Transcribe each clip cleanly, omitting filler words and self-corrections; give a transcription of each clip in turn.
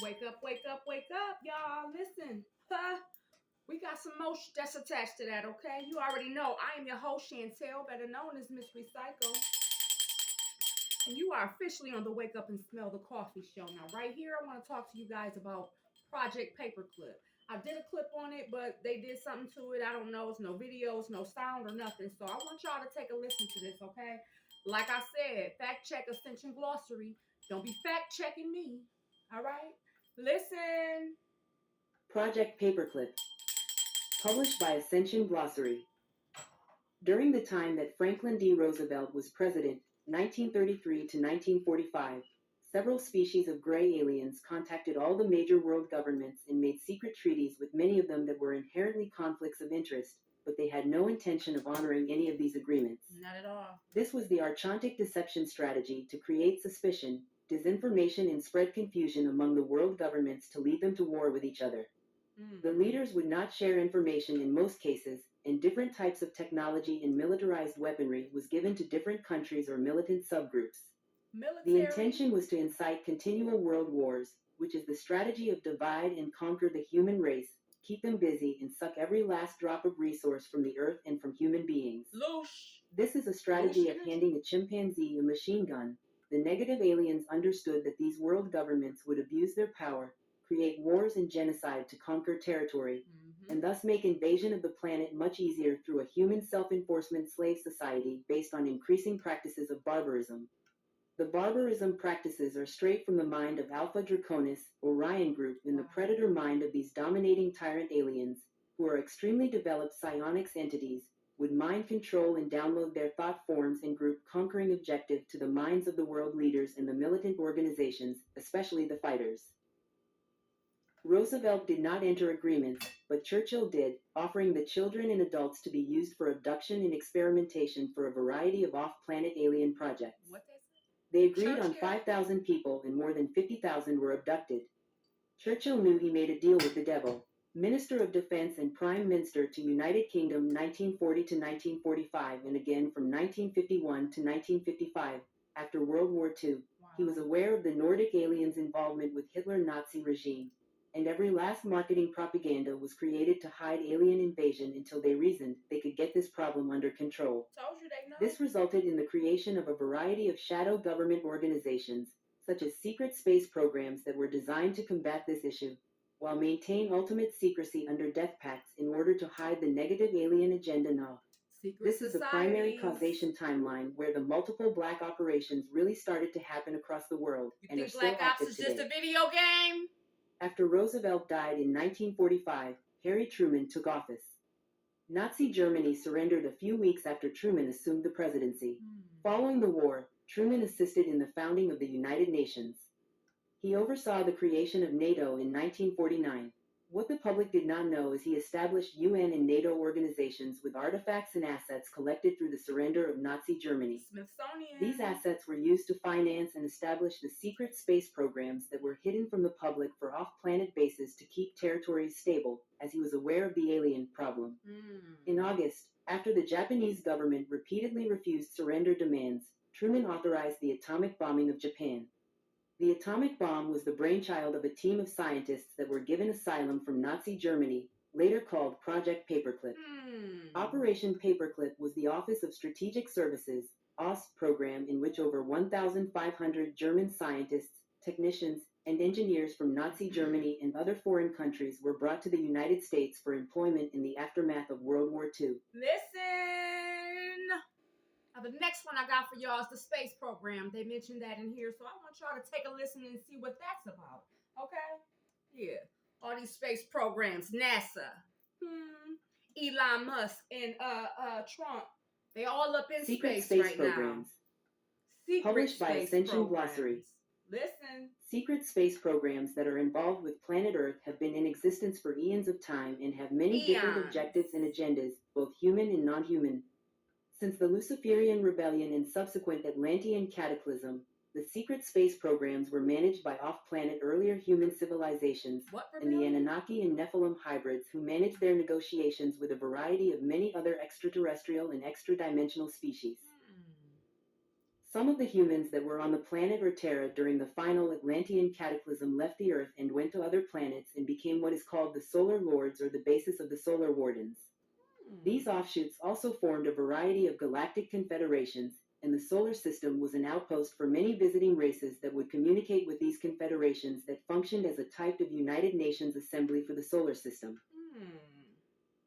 Wake up, wake up, wake up, y'all. Listen, we got some motion that's attached to that, okay? You already know I am your host, Chantel, better known as Miss Recycle. And you are officially on the Wake Up and Smell the Coffee show. Now, right here, I want to talk to you guys about Project Paperclip. I did a clip on it, but they did something to it. I don't know. It's no videos, no sound, or nothing. So I want y'all to take a listen to this, okay? Like I said, fact check Ascension Glossary. Don't be fact checking me. All right? Listen. Project Paperclip, published by Ascension Glossary. During the time that Franklin D. Roosevelt was president, 1933 to 1945, several species of gray aliens contacted all the major world governments and made secret treaties with many of them that were inherently conflicts of interest, but they had no intention of honoring any of these agreements. Not at all. This was the Archontic deception strategy to create suspicion, disinformation, and spread confusion among the world governments to lead them to war with each other. The leaders would not share information in most cases, and different types of technology and militarized weaponry was given to different countries or militant subgroups. The intention was to incite continual world wars, which is the strategy of divide and conquer the human race, keep them busy, and suck every last drop of resource from the earth and from human beings. This is a strategy of handing a chimpanzee a machine gun. The negative aliens understood that these world governments would abuse their power, create wars and genocide to conquer territory, and thus make invasion of the planet much easier through a human self-enforcement slave society based on increasing practices of barbarism. The barbarism practices are straight from the mind of Alpha Draconis, Orion Group, and the predator mind of these dominating tyrant aliens, who are extremely developed psionics entities, would mind control and download their thought forms and group conquering objective to the minds of the world leaders and the militant organizations, especially the fighters. Roosevelt did not enter agreements, but Churchill did, offering the children and adults to be used for abduction and experimentation for a variety of off-planet alien projects. They agreed on 5,000 people and more than 50,000 were abducted. Churchill knew he made a deal with the devil. Minister of Defense and Prime Minister to United Kingdom 1940 to 1945 and again from 1951 to 1955, after World War II, he was aware of the Nordic aliens' involvement with Hitler Nazi regime, and every last marketing propaganda was created to hide alien invasion until they reasoned they could get this problem under control. Told you they know. This resulted in the creation of a variety of shadow government organizations, such as secret space programs that were designed to combat this issue, while maintaining ultimate secrecy under death pacts in order to hide the negative alien agenda. This is the primary causation timeline where the multiple black operations really started to happen across the world and are still active today. Just a video game? After Roosevelt died in 1945, Harry Truman took office. Nazi Germany surrendered a few weeks after Truman assumed the presidency. Following the war, Truman assisted in the founding of the United Nations. He oversaw the creation of NATO in 1949. What the public did not know is he established UN and NATO organizations with artifacts and assets collected through the surrender of Nazi Germany. Smithsonian. These assets were used to finance and establish the secret space programs that were hidden from the public for off-planet bases to keep territories stable, as he was aware of the alien problem. In August, after the Japanese government repeatedly refused surrender demands, Truman authorized the atomic bombing of Japan. The atomic bomb was the brainchild of a team of scientists that were given asylum from Nazi Germany, later called Project Paperclip. Operation Paperclip was the Office of Strategic Services, OST program in which over 1,500 German scientists, technicians, and engineers from Nazi Germany and other foreign countries were brought to the United States for employment in the aftermath of World War II. Listen! Now, the next one I got for y'all is the space program. They mentioned that in here, so I want y'all to take a listen and see what that's about. Okay? Yeah. All these space programs, NASA, Elon Musk, and Trump, they all up in Secret space right programs. Now. Published by Ascension Glossary. Listen. Secret space programs that are involved with planet Earth have been in existence for eons of time and have many different objectives and agendas, both human and non-human. Since the Luciferian Rebellion and subsequent Atlantean cataclysm, the secret space programs were managed by off-planet earlier human civilizations and the Anunnaki and Nephilim hybrids who managed their negotiations with a variety of many other extraterrestrial and extra-dimensional species. Some of the humans that were on the planet or Terra during the final Atlantean cataclysm left the Earth and went to other planets and became what is called the Solar Lords, or the basis of the Solar Wardens. These offshoots also formed a variety of galactic confederations, and the solar system was an outpost for many visiting races that would communicate with these confederations that functioned as a type of United Nations assembly for the solar system.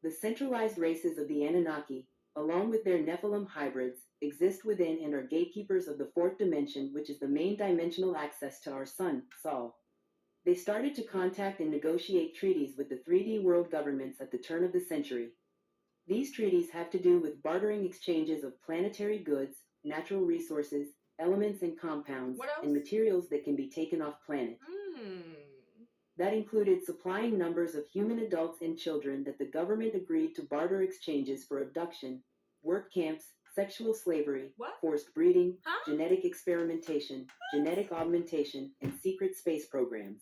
The centralized races of the Anunnaki, along with their Nephilim hybrids, exist within and are gatekeepers of the fourth dimension, which is the main dimensional access to our sun, Sol. They started to contact and negotiate treaties with the 3D world governments at the turn of the century. These treaties have to do with bartering exchanges of planetary goods, natural resources, elements and compounds, and materials that can be taken off planet. That included supplying numbers of human adults and children that the government agreed to barter exchanges for abduction, work camps, sexual slavery, forced breeding, genetic experimentation, genetic augmentation, and secret space programs.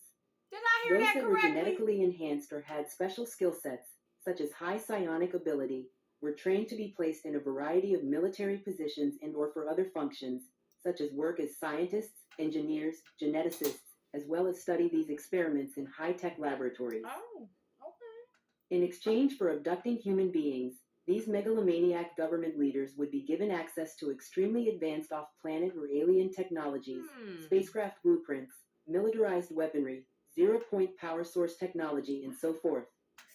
Did I hear Those that that correctly? were genetically enhanced or had special skill sets, such as high psionic ability, were trained to be placed in a variety of military positions and or for other functions, such as work as scientists, engineers, geneticists, as well as study these experiments in high-tech laboratories. Oh, okay. In exchange for abducting human beings, these megalomaniac government leaders would be given access to extremely advanced off-planet or alien technologies, spacecraft blueprints, militarized weaponry, zero-point power source technology, and so forth.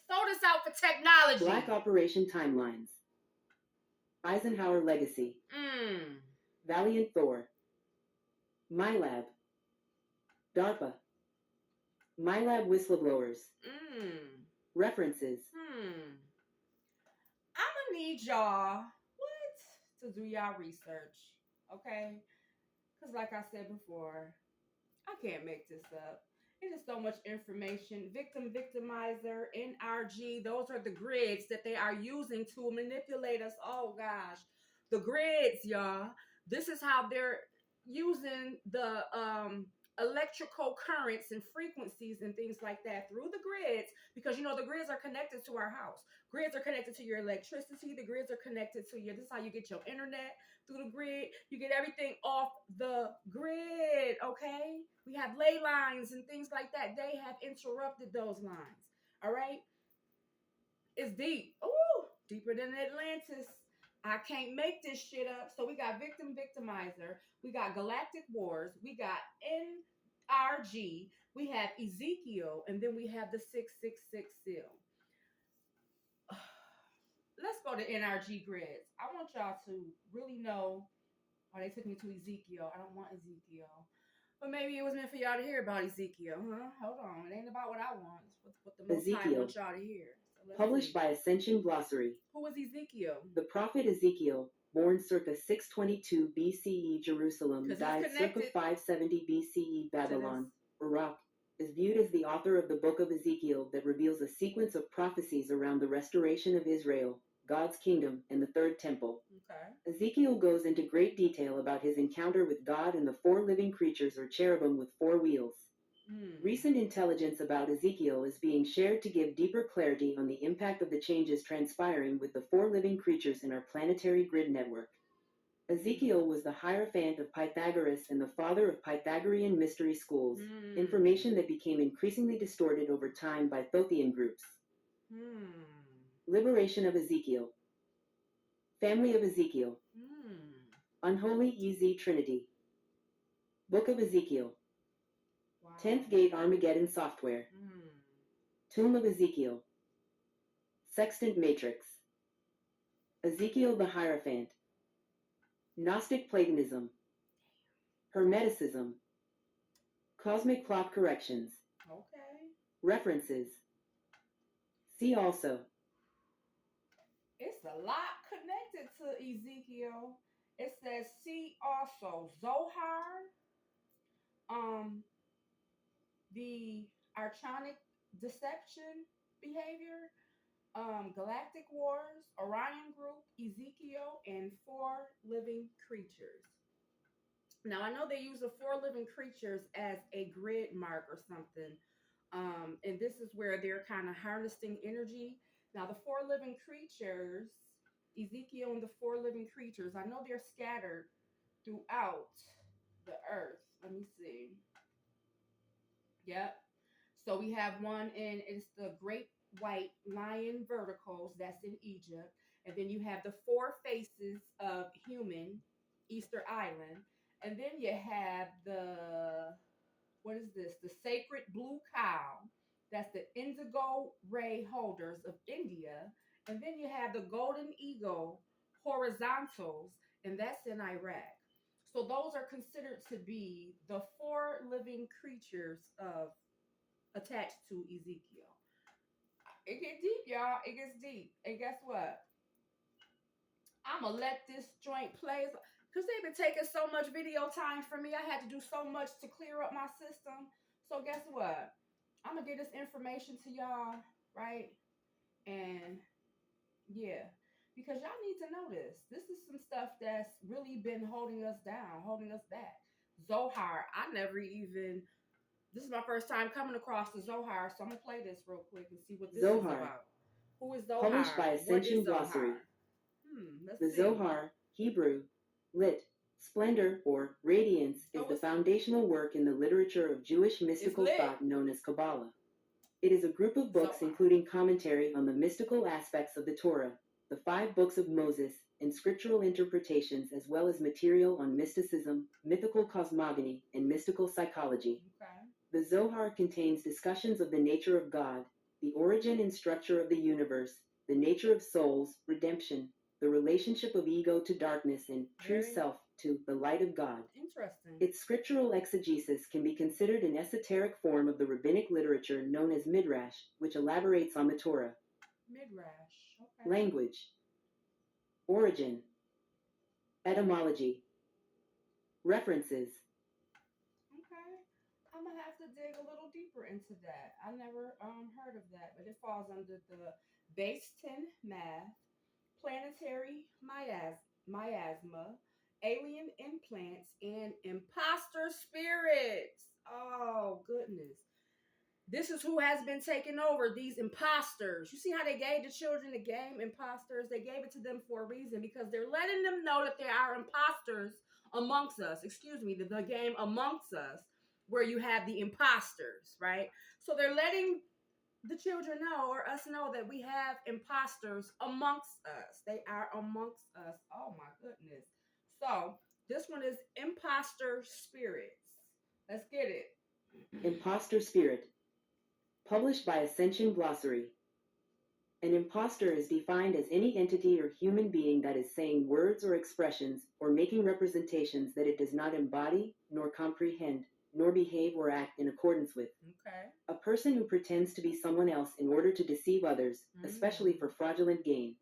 Sold us out for technology. Black Operation Timelines. Eisenhower Legacy. Valiant Thor. MyLab. DARPA. MyLab Whistleblowers. References. I'ma need y'all to do y'all research, okay? Because like I said before, I can't make this up. There's just so much information. Victim, victimizer, NRG, those are the grids that they are using to manipulate us. Oh gosh, the grids, y'all. This is how they're using the electrical currents and frequencies and things like that through the grids, because the grids are connected to our house. Grids are connected to your electricity. The grids are connected to this is how you get your internet, through the grid. You get everything off the grid, okay? We have ley lines and things like that. They have interrupted those lines, all right? It's deep. Ooh, deeper than Atlantis. I can't make this shit up. So we got victim, victimizer. We got galactic wars. We got NRG. We have Ezekiel. And then we have the 666 seal. Let's go to NRG grids. I want y'all to really know. Oh, they took me to Ezekiel. I don't want Ezekiel. But maybe it was meant for y'all to hear about Ezekiel, huh? Hold on. It ain't about what I want. It's what the Most High wants y'all to hear. So Published by Ascension Glossary. Who was Ezekiel? The prophet Ezekiel, born circa 622 BCE Jerusalem, died circa 570 BCE Babylon, Iraq, is viewed as the author of the book of Ezekiel that reveals a sequence of prophecies around the restoration of Israel, God's kingdom, and the third temple. Okay. Ezekiel goes into great detail about his encounter with God and the four living creatures or cherubim with four wheels. Recent intelligence about Ezekiel is being shared to give deeper clarity on the impact of the changes transpiring with the four living creatures in our planetary grid network. Ezekiel was the Hierophant of Pythagoras and the father of Pythagorean mystery schools, information that became increasingly distorted over time by Thothean groups. Liberation of Ezekiel. Family of Ezekiel. Unholy EZ Trinity. Book of Ezekiel. Wow. 10th Gate Armageddon Software. Tomb of Ezekiel. Sextant Matrix. Ezekiel the Hierophant. Gnostic Platonism. Hermeticism. Cosmic Plot Corrections. Okay. References. See also. It's a lot connected to Ezekiel. It says see also Zohar, the Archonic deception behavior, Galactic Wars, Orion Group, Ezekiel, and four living creatures. Now I know they use the four living creatures as a grid mark or something. And this is where they're kind of harnessing energy. Now the four living creatures, Ezekiel and the four living creatures, I know they're scattered throughout the earth. Let me see. Yep. So we have one in it's the Great White Lion Verticals that's in Egypt, and then you have the Four Faces of Human, Easter Island, and then you have the what is this? The Sacred Blue Cow, that's the Indigo Ray Holders of India, and then you have the Golden Eagle Horizontals, and that's in Iraq. So those are considered to be the four living creatures of attached to Ezekiel. It gets deep, y'all. It gets deep. And guess what? I'ma let this joint play because they've been taking so much video time from me. I had to do so much to clear up my system. So guess what? I'm gonna get this information to y'all, right? And yeah, because y'all need to know this. This is some stuff that's really been holding us down, holding us back. Zohar, I never even. This is my first time coming across the Zohar, so I'm gonna play this real quick and see what this is about. Who is Zohar? Published by Ascension Glossary. The Zohar, Hebrew, lit, splendor, or radiance, is the foundational work in the literature of Jewish mystical thought known as Kabbalah. It is a group of books including commentary on the mystical aspects of the Torah, the 5 books of Moses, and scriptural interpretations, as well as material on mysticism, mythical cosmogony, and mystical psychology. The Zohar contains discussions of the nature of God, the origin and structure of the universe, the nature of souls, redemption, the relationship of ego to darkness, and true self to the light of God. Interesting. Its scriptural exegesis can be considered an esoteric form of the rabbinic literature known as Midrash, which elaborates on the Torah. Midrash. Okay. Language. Origin. Etymology. References. Okay. I'm gonna have to dig a little deeper into that. I never heard of that, but it falls under the base 10 math, planetary miasma, alien implants, and imposter spirits. Oh, goodness. This is who has been taking over, these imposters. You see how they gave the children the game, imposters? They gave it to them for a reason because they're letting them know that there are imposters amongst us. Excuse me, the game amongst us, where you have the imposters, right? So they're letting the children know or us know that we have imposters amongst us. They are amongst us. Oh my goodness. So this one is imposter spirits. Let's get it. Imposter spirit. Published by Ascension Glossary. An imposter is defined as any entity or human being that is saying words or expressions or making representations that it does not embody, nor comprehend, nor behave or act in accordance with. Okay. A person who pretends to be someone else in order to deceive others, especially for fraudulent gain.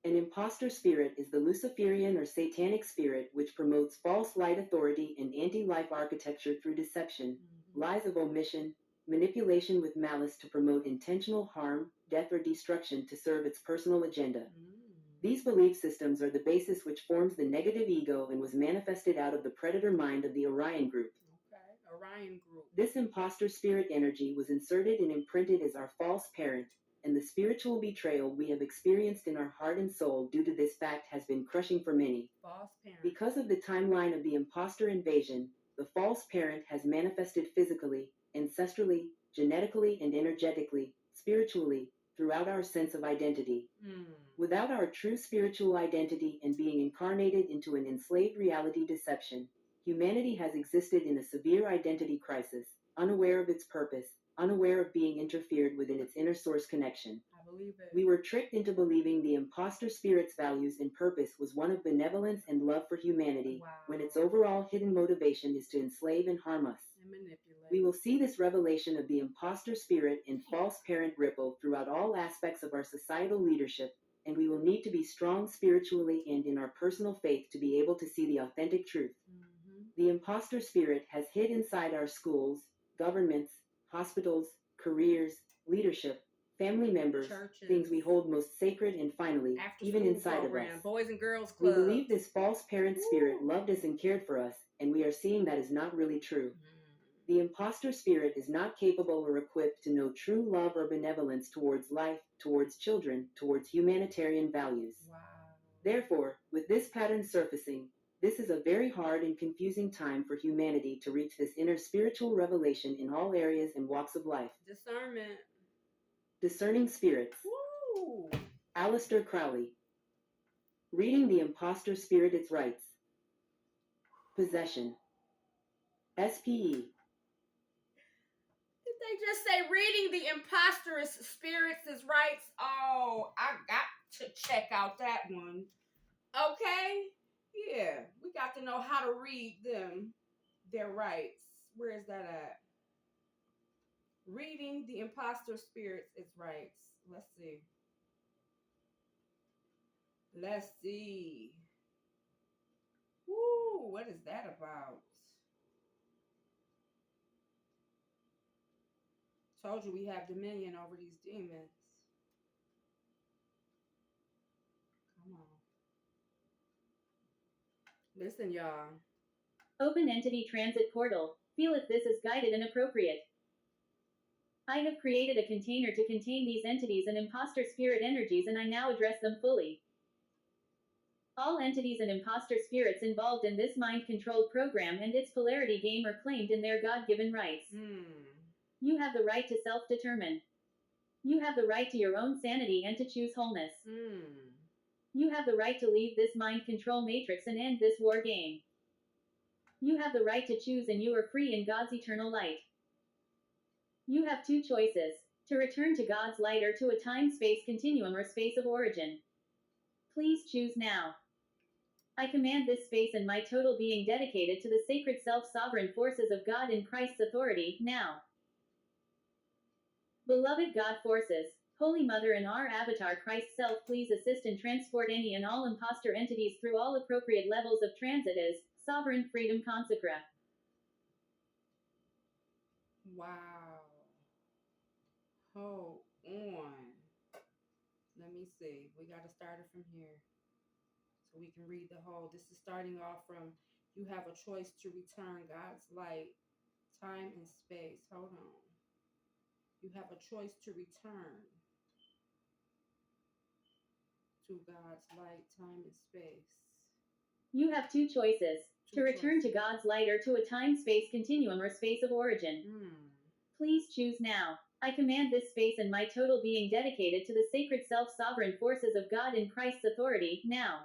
An imposter spirit is the Luciferian or Satanic spirit which promotes false light authority and anti-life architecture through deception, lies of omission, manipulation with malice to promote intentional harm, death, or destruction to serve its personal agenda. These belief systems are the basis which forms the negative ego and was manifested out of the predator mind of the Orion group. Okay, Orion group. This imposter spirit energy was inserted and imprinted as our false parent, and the spiritual betrayal we have experienced in our heart and soul due to this fact has been crushing for many. False parent. Because of the timeline of the imposter invasion, the false parent has manifested physically, ancestrally, genetically, and energetically, spiritually, throughout our sense of identity. Without our true spiritual identity and being incarnated into an enslaved reality deception, humanity has existed in a severe identity crisis, unaware of its purpose, unaware of being interfered with in its inner source connection. I believe it. We were tricked into believing the imposter spirit's values and purpose was one of benevolence and love for humanity, when its overall hidden motivation is to enslave and harm us. And manipulate. We will see this revelation of the imposter spirit and false parent ripple throughout all aspects of our societal leadership, and we will need to be strong spiritually and in our personal faith to be able to see the authentic truth. The imposter spirit has hid inside our schools, governments, hospitals, careers, leadership, family members, churches, things we hold most sacred, and finally, even inside program, of us. Boys and girls We club. believe this false parent spirit loved us and cared for us, and we are seeing that is not really true. The imposter spirit is not capable or equipped to know true love or benevolence towards life, towards children, towards humanitarian values. Wow. Therefore, with this pattern surfacing, This is a very hard and confusing time for humanity to reach this inner spiritual revelation in all areas and walks of life. Discernment. Discerning Spirits. Woo! Aleister Crowley. Reading the Imposter Spirit Its Rights. Possession. SPE. Did they just say reading the imposter's spirits' rights? Oh, I got to check out that one. Okay? Yeah, we got to know how to read them, their rights. Where is that at? Reading the imposter spirits, its rights. Let's see. Let's see. Woo, what is that about? Told you we have dominion over these demons. Come on. Listen, y'all. Open Entity Transit Portal. Feel if this is guided and appropriate. I have created a container to contain these entities and imposter spirit energies, and I now address them fully. All entities and imposter spirits involved in this mind-controlled program and its polarity game are claimed in their God-given rights. You have the right to self-determine. You have the right to your own sanity and to choose wholeness. You have the right to leave this mind control matrix and end this war game. You have the right to choose, and you are free in God's eternal light. You have two choices: to return to God's light or to a time-space continuum or space of origin. Please choose now. I command this space and my total being dedicated to the sacred self-sovereign forces of God in Christ's authority, now. Beloved God forces, Holy Mother and our avatar Christ self, please assist and transport any and all imposter entities through all appropriate levels of transit as Sovereign Freedom Consecra. Wow. Hold on. Let me see. We got to start it from here so we can read the whole. This is starting off from, you have a choice to return God's light, time and space. Hold on. You have a choice to return to God's light, time and space. You have two choices: to return to God's light or to a time-space continuum or space of origin. Please choose now. I command this space and my total being dedicated to the sacred self-sovereign forces of God in Christ's authority, now.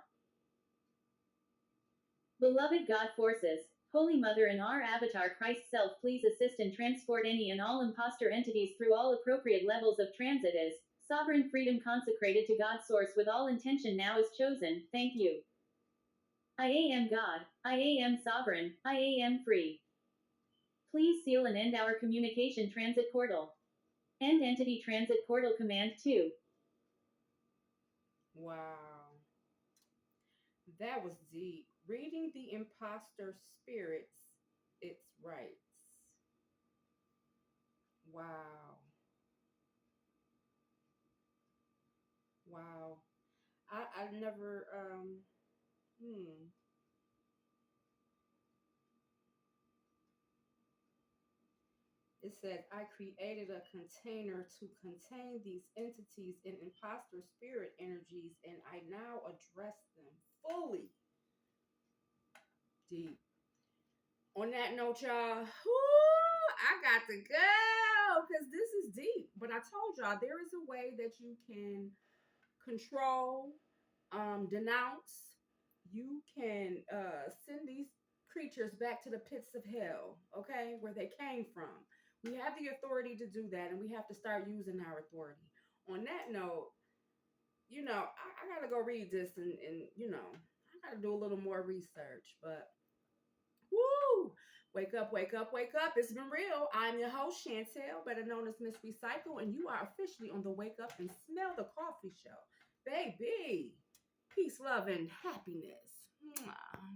Beloved God forces, Holy Mother and our avatar Christ self, please assist and transport any and all imposter entities through all appropriate levels of transit as Sovereign Freedom Consecrated to God's source with all intention now is chosen. Thank you. I am God. I am sovereign. I am free. Please seal and end our communication transit portal. End entity transit portal command 2. Wow. That was deep. Reading the imposter spirits, its rights. Wow. Wow. I never, It says, I created a container to contain these entities and imposter spirit energies, and I now address them fully. Deep. On that note, y'all, I got to go because this is deep. But I told y'all there is a way that you can control, denounce. You can send these creatures back to the pits of hell, okay, where they came from. We have the authority to do that, and we have to start using our authority. On that note, I got to go read this and I got to do a little more research. But, woo! Wake up, wake up, wake up. It's been real. I'm your host, Chantel, better known as Miss Recycle, and you are officially on the Wake Up and Smell the Coffee Show. Baby, peace, love, and happiness. Mwah.